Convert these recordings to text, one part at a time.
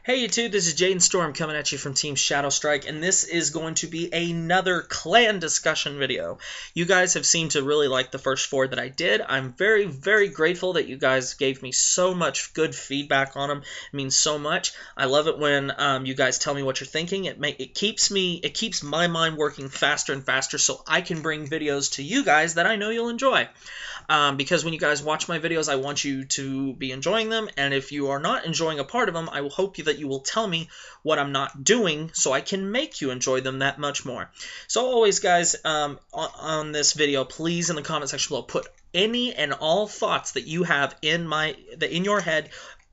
Hey YouTube, this is Jaden Storm coming at you from Team Shadow Strike, and this is going to be another clan discussion video. You guys have seemed to really like the first four that I did. I'm very, very grateful that you guys gave me so much good feedback on them. It means so much. I love it when you guys tell me what you're thinking. It keeps my mind working faster and faster, so I can bring videos to you guys that I know you'll enjoy. Because when you guys watch my videos, I want you to be enjoying them, and if you are not enjoying a part of them, I will hope that you will tell me what I'm not doing so I can make you enjoy them that much more. So always, guys, on this video, please in the comment section below, put any and all thoughts that you have in your head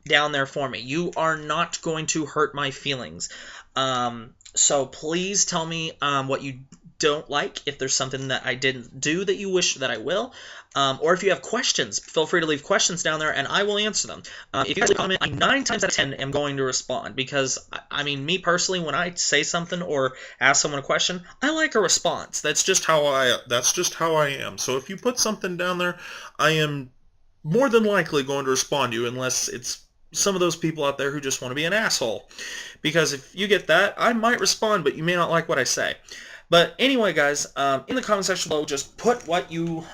down there for me. You are not going to hurt my feelings. So please tell me what you don't like, if there's something that I didn't do that you wish that I will, or if you have questions, feel free to leave questions down there and I will answer them. If you guys comment, I 9 times out of 10 am going to respond, because I mean, me personally, when I say something or ask someone a question, I like a response. That's just how I am. So if you put something down there, I am more than likely going to respond to you, unless it's some of those people out there who just want to be an asshole. Because if you get that, I might respond, but you may not like what I say. But anyway, guys, in the comment section below, just put what your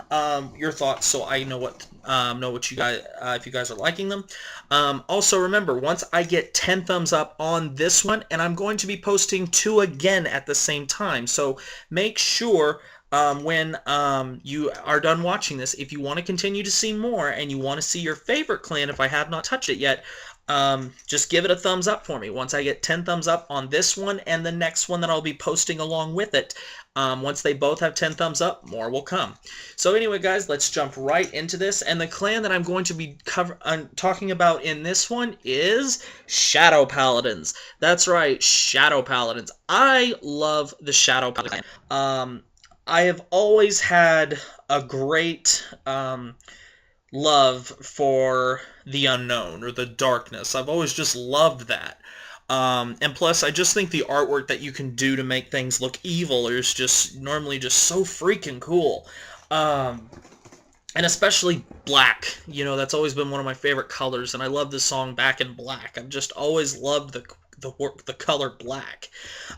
thoughts, so I know what you guys, if you guys are liking them. Also, remember, once I get 10 thumbs up on this one, and I'm going to be posting 2 again at the same time, so make sure when you are done watching this, if you want to continue to see more and you want to see your favorite clan, if I have not touched it yet, just give it a thumbs up for me. Once I get 10 thumbs up on this one and the next one that I'll be posting along with it, once they both have 10 thumbs up, more will come. So anyway, guys, let's jump right into this. And the clan that I'm going to be talking about in this one is Shadow Paladins. That's right, Shadow Paladins. I love the Shadow Paladin clan. I have always had a great love for the unknown, or the darkness. I've always just loved that. And plus, I just think the artwork that you can do to make things look evil is just normally just so freaking cool. And especially black. You know, that's always been one of my favorite colors, and I love the song Back in Black. I've just always loved the color black.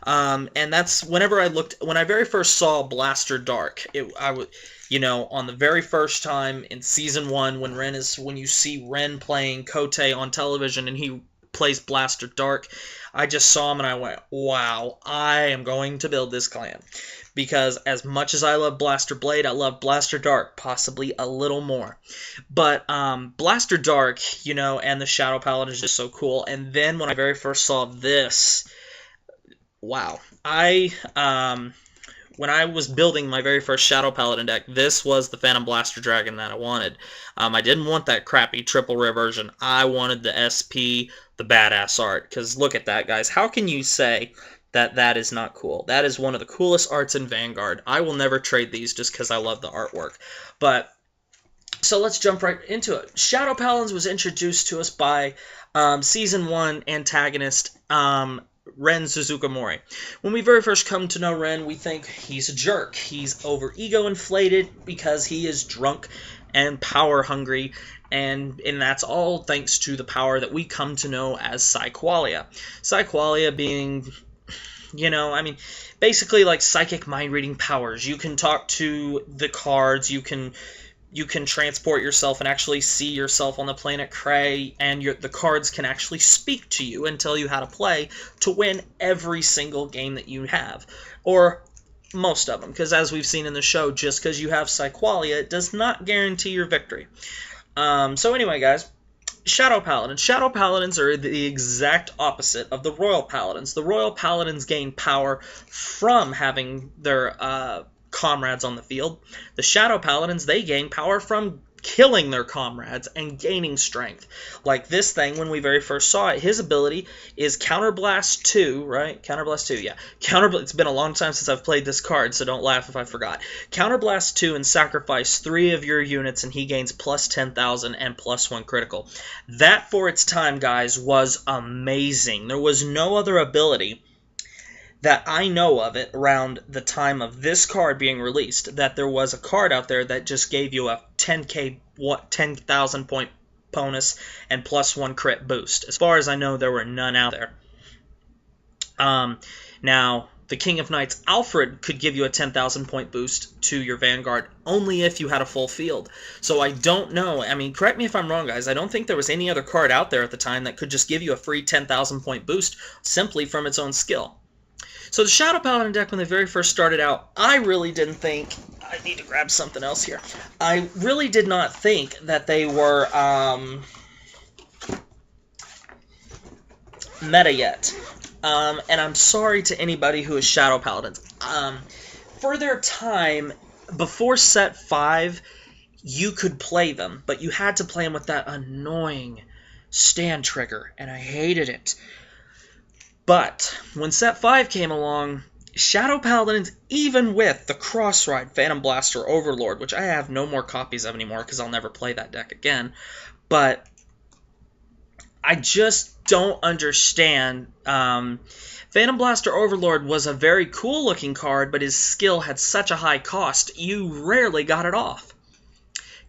And that's when I very first saw Blaster Dark, you know, on the very first time in season 1, when you see Ren playing Kote on television and he plays Blaster Dark, I just saw him and I went, wow, I am going to build this clan. Because as much as I love Blaster Blade, I love Blaster Dark, possibly a little more. But Blaster Dark, you know, and the Shadow Paladin is just so cool. And then when I very first saw this, wow, when I was building my very first Shadow Paladin deck, this was the Phantom Blaster Dragon that I wanted. I didn't want that crappy triple rare version. I wanted the SP, the badass art. Because look at that, guys. How can you say that is not cool? That is one of the coolest arts in Vanguard. I will never trade these just because I love the artwork. But so let's jump right into it. Shadow Paladins was introduced to us by Season 1 antagonist Ren Suzuka-Mori. When we very first come to know Ren, we think he's a jerk. He's over-ego inflated because he is drunk and power-hungry, and that's all thanks to the power that we come to know as Psyqualia. Psyqualia being, you know, I mean, basically like psychic mind-reading powers. You can talk to the cards, you can transport yourself and actually see yourself on the planet Cray, and the cards can actually speak to you and tell you how to play to win every single game that you have. Or most of them, because as we've seen in the show, just because you have Psyqualia, it does not guarantee your victory. So anyway, guys, Shadow Paladins. Shadow Paladins are the exact opposite of the Royal Paladins. The Royal Paladins gain power from having their comrades on the field. The Shadow Paladins, they gain power from killing their comrades and gaining strength. Like this thing, when we very first saw it, his ability is Counterblast 2, right? Counterblast 2, yeah. It's been a long time since I've played this card, so don't laugh if I forgot. Counterblast 2 and sacrifice 3 of your units, and he gains plus 10,000 and plus 1 critical. That, for its time, guys, was amazing. There was no other ability that I know of it around the time of this card being released, that there was a card out there that just gave you a 10,000 point bonus and +1 crit boost. As far as I know, there were none out there. Now, the King of Knights, Alfred, could give you a 10,000 point boost to your Vanguard only if you had a full field. So I don't know. I mean, correct me if I'm wrong, guys. I don't think there was any other card out there at the time that could just give you a free 10,000 point boost simply from its own skill. So the Shadow Paladin deck, when they very first started out, I really didn't think... I need to grab something else here. I really did not think that they were meta yet. And I'm sorry to anybody who is Shadow Paladins. For their time, before set 5, you could play them, but you had to play them with that annoying stand trigger, and I hated it. But when set 5 came along, Shadow Paladins, even with the Crossride, Phantom Blaster, Overlord, which I have no more copies of anymore because I'll never play that deck again, but I just don't understand. Phantom Blaster Overlord was a very cool looking card, but his skill had such a high cost, you rarely got it off.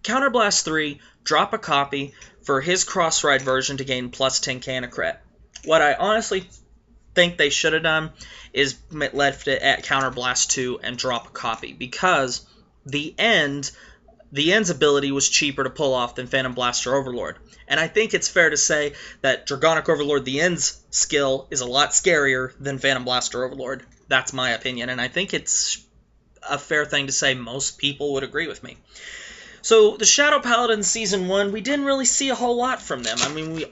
Counterblast 3, drop a copy for his Crossride version to gain +10k and a crit. What I honestly think they should have done is left it at Counterblast 2 and drop a copy, because the End's ability was cheaper to pull off than Phantom Blaster Overlord. And I think it's fair to say that Dragonic Overlord, the End's skill, is a lot scarier than Phantom Blaster Overlord. That's my opinion, and I think it's a fair thing to say most people would agree with me. So the Shadow Paladin Season 1, we didn't really see a whole lot from them. I mean, the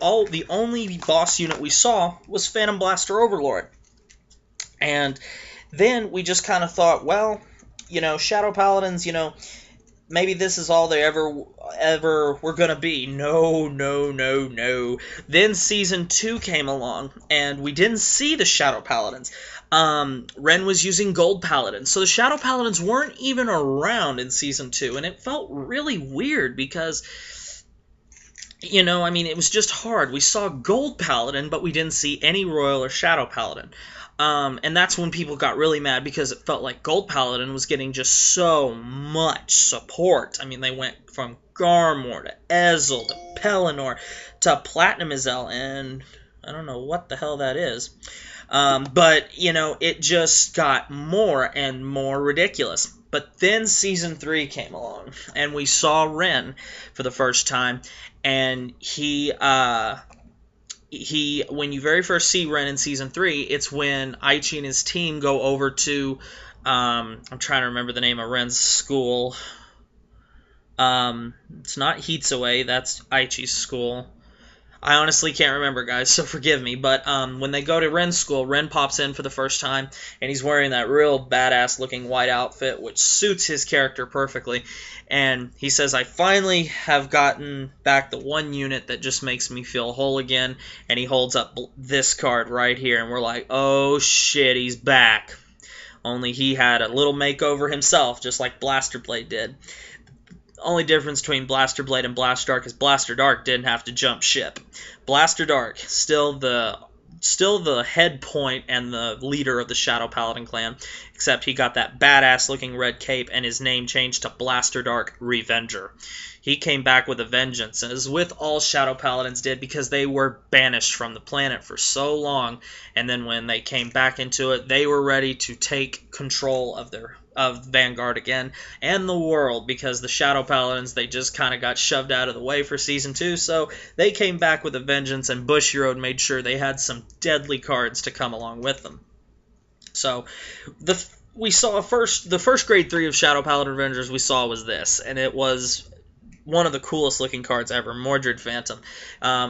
only boss unit we saw was Phantom Blaster Overlord. And then we just kind of thought, well, you know, Shadow Paladins, you know, maybe this is all they ever were going to be. No, no, no, no. Then Season 2 came along, and we didn't see the Shadow Paladins. Ren was using Gold Paladins, so the Shadow Paladins weren't even around in Season 2, and it felt really weird because, you know, I mean, it was just hard. We saw Gold Paladin, but we didn't see any Royal or Shadow Paladin. And that's when people got really mad because it felt like Gold Paladin was getting just so much support. I mean, they went from Garmor to Ezel to Pelennor to Platinum Ezel, and I don't know what the hell that is. But, you know, it just got more and more ridiculous. But then Season 3 came along, and we saw Ren for the first time, and when you very first see Ren in Season 3, it's when Aichi and his team go over to, I'm trying to remember the name of Ren's school. It's not Hitsuei, that's Aichi's school. I honestly can't remember, guys, so forgive me. But when they go to Ren's school, Ren pops in for the first time, and he's wearing that real badass-looking white outfit, which suits his character perfectly. And he says, I finally have gotten back the one unit that just makes me feel whole again. And he holds up this card right here, and we're like, oh shit, he's back. Only he had a little makeover himself, just like Blaster Blade did. Only difference between Blaster Blade and Blaster Dark is Blaster Dark didn't have to jump ship. Blaster Dark, still the head point and the leader of the Shadow Paladin clan, except he got that badass looking red cape and his name changed to Blaster Dark Revenger. He came back with a vengeance, as with all Shadow Paladins did, because they were banished from the planet for so long, and then when they came back into it, they were ready to take control of Vanguard again, and the world, because the Shadow Paladins, they just kind of got shoved out of the way for Season 2, so they came back with a vengeance, and Bushiroad made sure they had some deadly cards to come along with them. So, we saw the first Grade 3 of Shadow Paladin Avengers we saw was this, and it was one of the coolest looking cards ever, Mordred Phantom.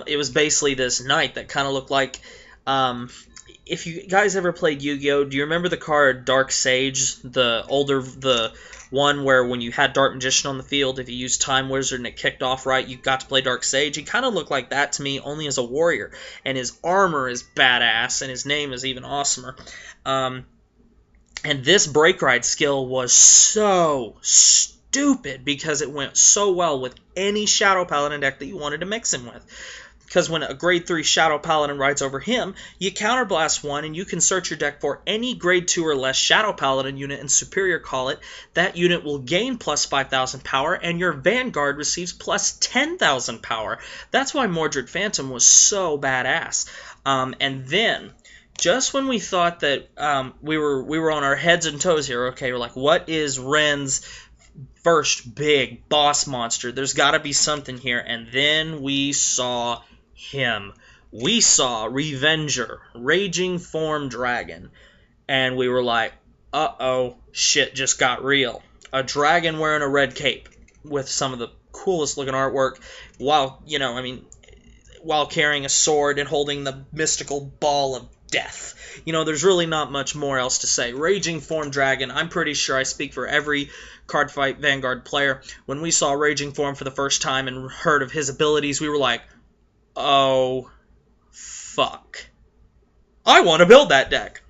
It was basically this knight that kind of looked like... if you guys ever played Yu-Gi-Oh!, do you remember the card Dark Sage? The one where when you had Dark Magician on the field, if you used Time Wizard and it kicked off right, you got to play Dark Sage? He kind of looked like that to me, only as a warrior. And his armor is badass, and his name is even awesomer. And this Break Ride skill was so stupid because it went so well with any Shadow Paladin deck that you wanted to mix him with. because when a grade 3 Shadow Paladin rides over him, you counterblast 1 and you can search your deck for any grade 2 or less Shadow Paladin unit and Superior Call it. That unit will gain plus 5,000 power and your Vanguard receives plus 10,000 power. That's why Mordred Phantom was so badass. And then, just when we thought that we were on our heads and toes here, okay, we're like, what is Ren's first big boss monster? There's got to be something here. And then we saw him. We saw Revenger, Raging Form Dragon. And we were like, uh-oh, shit just got real. A dragon wearing a red cape with some of the coolest looking artwork while, while carrying a sword and holding the mystical ball of death. There's really not much more else to say. Raging Form Dragon, I'm pretty sure I speak for every Cardfight Vanguard player. When we saw Raging Form for the first time and heard of his abilities, we were like, oh, fuck. I want to build that deck.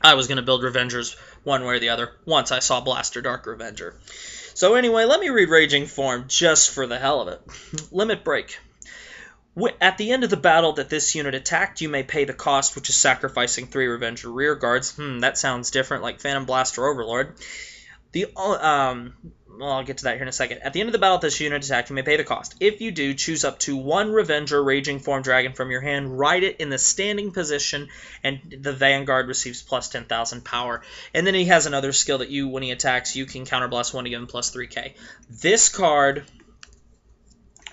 I was going to build Revengers one way or the other once I saw Blaster Dark Revenger. So anyway, let me read Raging Form just for the hell of it. Limit Break. At the end of the battle that this unit attacked, you may pay the cost, which is sacrificing 3 Revenger rear guards. That sounds different, like Phantom Blaster Overlord. I'll get to that here in a second. At the end of the battle this unit attacked, you may pay the cost. If you do, choose up to 1 Revenger Raging Form Dragon from your hand, ride it in the standing position, and the Vanguard receives plus 10,000 power. And then he has another skill that when he attacks, you can counterblast 1 to give him plus 3k. This card...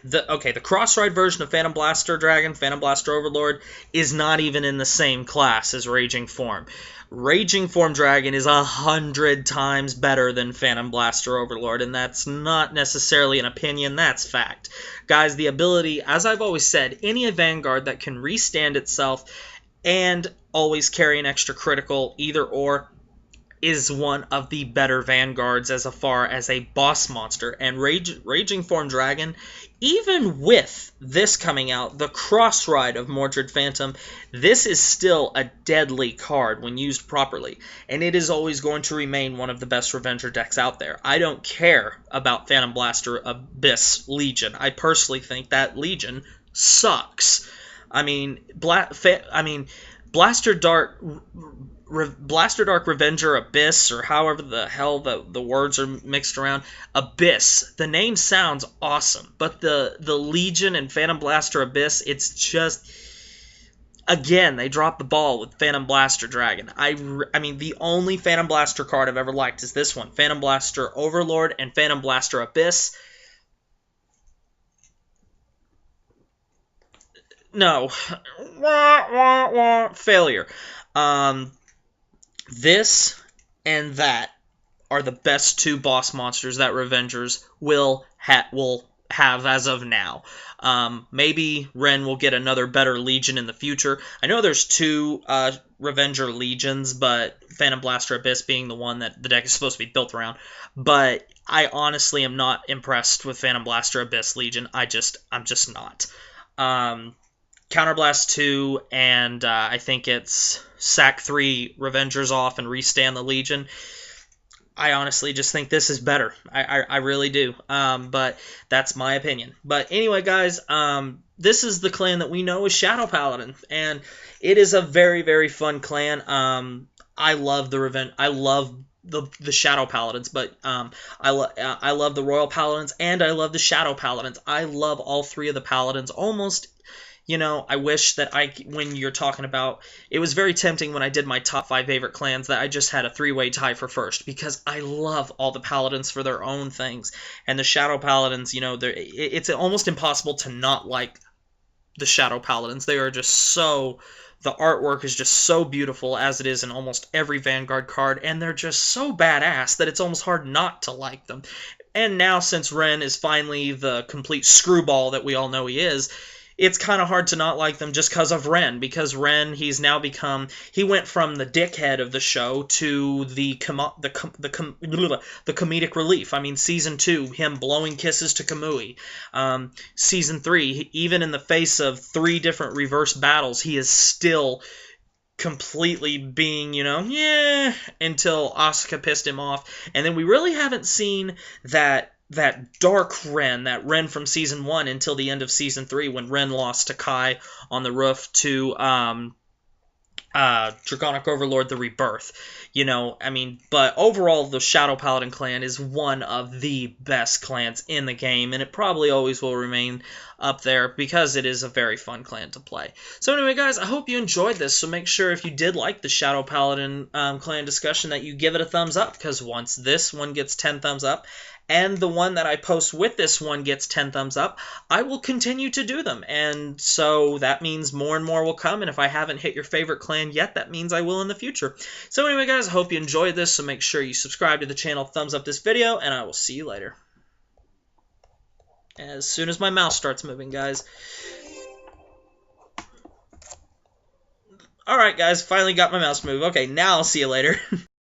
The cross-ride version of Phantom Blaster Dragon, Phantom Blaster Overlord, is not even in the same class as Raging Form. Raging Form Dragon is 100 times better than Phantom Blaster Overlord, and that's not necessarily an opinion, that's fact. Guys, the ability, as I've always said, any Vanguard that can restand itself and always carry an extra critical, either or, is one of the better Vanguards as far as a boss monster. And Raging Form Dragon, even with this coming out, the cross-ride of Mordred Phantom, this is still a deadly card when used properly. And it is always going to remain one of the best Revenger decks out there. I don't care about Phantom Blaster Abyss Legion. I personally think that Legion sucks. Blaster Dark Revenger Abyss, or however the hell the words are mixed around. Abyss. The name sounds awesome, but the Legion and Phantom Blaster Abyss, it's just... Again, they dropped the ball with Phantom Blaster Dragon. The only Phantom Blaster card I've ever liked is this one. Phantom Blaster Overlord and Phantom Blaster Abyss. No. Failure. This and that are the best 2 boss monsters that Revengers will have as of now. Maybe Ren will get another better Legion in the future. I know there's 2 Revenger Legions, but Phantom Blaster Abyss being the one that the deck is supposed to be built around. But I honestly am not impressed with Phantom Blaster Abyss Legion. I'm just not. Counterblast 2, and I think it's sack 3 Revengers off and restand the Legion. I honestly just think this is better. I really do. But that's my opinion. But anyway, guys, this is the clan that we know as Shadow Paladin, and it is a very, very fun clan. I love the Shadow Paladins, but I love the Royal Paladins, and I love the Shadow Paladins. I love all 3 of the Paladins almost. I wish that when you're talking about, it was very tempting when I did my top 5 favorite clans that I just had a 3-way tie for first, because I love all the Paladins for their own things. And the Shadow Paladins, it's almost impossible to not like the Shadow Paladins. They are just so, the artwork is just so beautiful, as it is in almost every Vanguard card, and they're just so badass that it's almost hard not to like them. And now, since Ren is finally the complete screwball that we all know he is, it's kind of hard to not like them just because of Ren. Because Ren, he went from the dickhead of the show to the comedic relief. Season 2, him blowing kisses to Kamui. Season 3, even in the face of 3 different reverse battles, he is still completely being, until Asuka pissed him off. And then we really haven't seen that that dark Ren, that Ren from Season 1 until the end of Season 3 when Ren lost to Kai on the roof to Draconic Overlord the Rebirth. You know, I mean, but overall, the Shadow Paladin clan is one of the best clans in the game, and it probably always will remain up there because it is a very fun clan to play. So anyway, guys, I hope you enjoyed this, so make sure if you did like the Shadow Paladin clan discussion that you give it a thumbs up, because once this one gets 10 thumbs up, and the one that I post with this one gets 10 thumbs up, I will continue to do them. And so that means more and more will come, and if I haven't hit your favorite clan yet, that means I will in the future. So anyway, guys, I hope you enjoyed this, so make sure you subscribe to the channel, thumbs up this video, and I will see you later. As soon as my mouse starts moving, guys. Alright, guys, finally got my mouse moved. Okay, now I'll see you later.